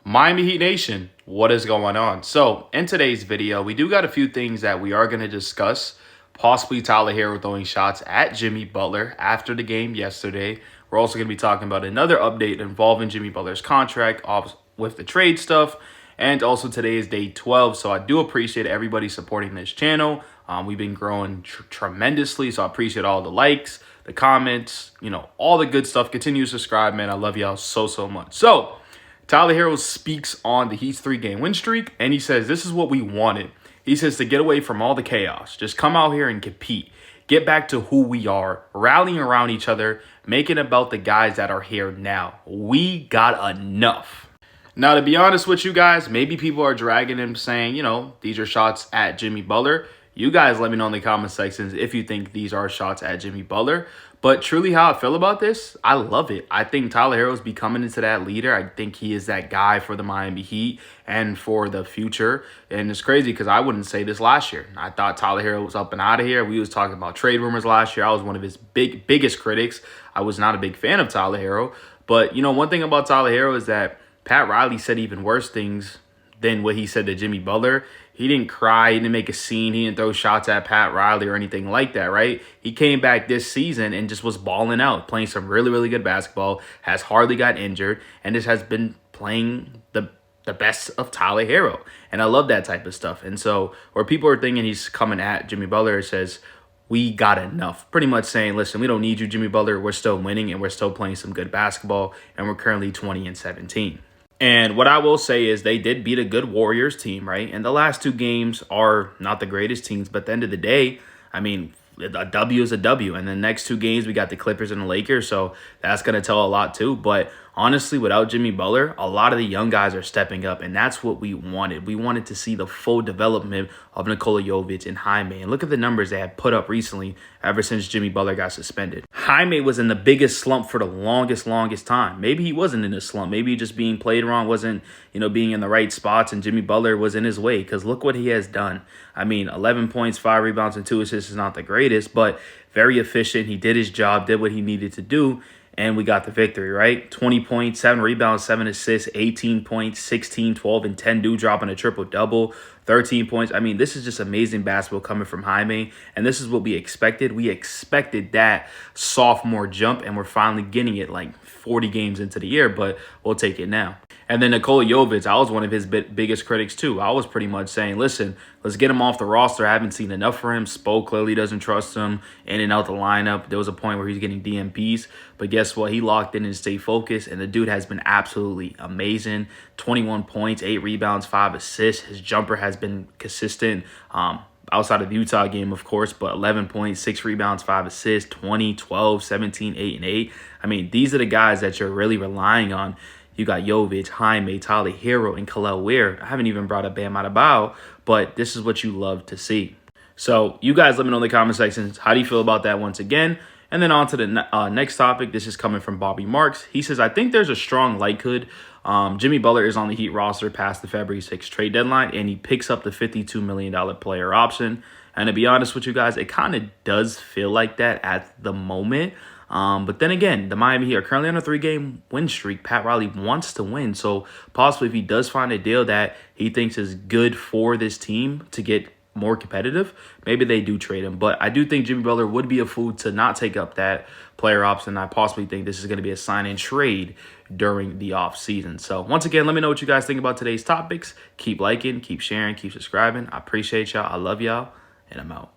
Miami Heat Nation, what is going on? So, in today's video, we do got a few things that we are going to discuss. Possibly Tyler Herro throwing shots at Jimmy Butler after the game yesterday. We're also going to be talking about another update involving Jimmy Butler's contract with the trade stuff. And also today is day 12, so I do appreciate everybody supporting this channel. We've been growing tremendously, so I appreciate all the likes, the comments, all the good stuff. Continue to subscribe, man. I love y'all so much. So, Tyler Herro speaks on the Heat's 3-game win streak, and he says, this is what we wanted. He says to get away from all the chaos. Just come out here and compete. Get back to who we are, rallying around each other, making it about the guys that are here now. We got enough. Now, to be honest with you guys, maybe people are dragging him saying, these are shots at Jimmy Butler. You guys let me know in the comment sections if you think these are shots at Jimmy Butler. But truly how I feel about this, I love it. I think Tyler Herro is becoming into that leader. I think he is that guy for the Miami Heat and for the future. And it's crazy because I wouldn't say this last year. I thought Tyler Herro was up and out of here. We was talking about trade rumors last year. I was one of his biggest critics. I was not a big fan of Tyler Herro. But, one thing about Tyler Herro is that Pat Riley said even worse things than what he said to Jimmy Butler. He didn't cry. He didn't make a scene. He didn't throw shots at Pat Riley or anything like that, right? He came back this season and just was balling out, playing some really good basketball, has hardly got injured, and just has been playing the best of Tyler Herro. And I love that type of stuff. And so where people are thinking he's coming at Jimmy Butler, it says, we got enough. Pretty much saying, listen, we don't need you, Jimmy Butler. We're still winning, and we're still playing some good basketball, and we're currently 20-17. And what I will say is they did beat a good Warriors team, right? And the last two games are not the greatest teams, but at the end of the day, I mean, a W is a W. And the next two games, we got the Clippers and the Lakers, so that's going to tell a lot too. But honestly, without Jimmy Butler, a lot of the young guys are stepping up, and that's what we wanted. We wanted to see the full development of Nikola Jovic and Jaime. And look at the numbers they had put up recently ever since Jimmy Butler got suspended. Jaime was in the biggest slump for the longest time. Maybe he wasn't in a slump. Maybe just being played wrong, wasn't, being in the right spots, and Jimmy Butler was in his way, because look what he has done. I mean, 11 points, 5 rebounds, and 2 assists is not the greatest, but very efficient. He did his job, did what he needed to do, and we got the victory, right? 20 points, 7 rebounds, 7 assists, 18 points, 16, 12, and 10 do dropping a triple-double, 13 points. I mean, this is just amazing basketball coming from Jaime, and this is what we expected. We expected that sophomore jump, and we're finally getting it like 40 games into the year, but we'll take it now. And then Nikola Jovic, I was one of his biggest critics too. I was pretty much saying, listen, let's get him off the roster. I haven't seen enough for him. Spo clearly doesn't trust him in and out the lineup. There was a point where he's getting DMPs. But guess what? He locked in and stayed focused, and the dude has been absolutely amazing. 21 points, 8 rebounds, 5 assists. His jumper has been consistent. Outside of the Utah game, of course, but 11 points, 6 rebounds, 5 assists, 20, 12, 17, 8, and 8. I mean, these are the guys that you're really relying on. You got Jovic, Jaime, Tyler Herro, and Kel'el Ware. I haven't even brought up Bam Adebayo, but this is what you love to see. So you guys let me know in the comment sections, how do you feel about that once again? And then on to the next topic. This is coming from Bobby Marks. He says, I think there's a strong likelihood Jimmy Butler is on the Heat roster past the February 6th trade deadline, and he picks up the $52 million player option. And to be honest with you guys, it kind of does feel like that at the moment. But then again, the Miami Heat are currently on a 3-game win streak. Pat Riley wants to win. So possibly if he does find a deal that he thinks is good for this team to get more competitive, maybe they do trade him. But I do think Jimmy Butler would be a fool to not take up that player option. I possibly think this is going to be a sign and trade during the off season. So once again, let me know what you guys think about today's topics. Keep liking, keep sharing, keep subscribing. I appreciate y'all. I love y'all, and I'm out.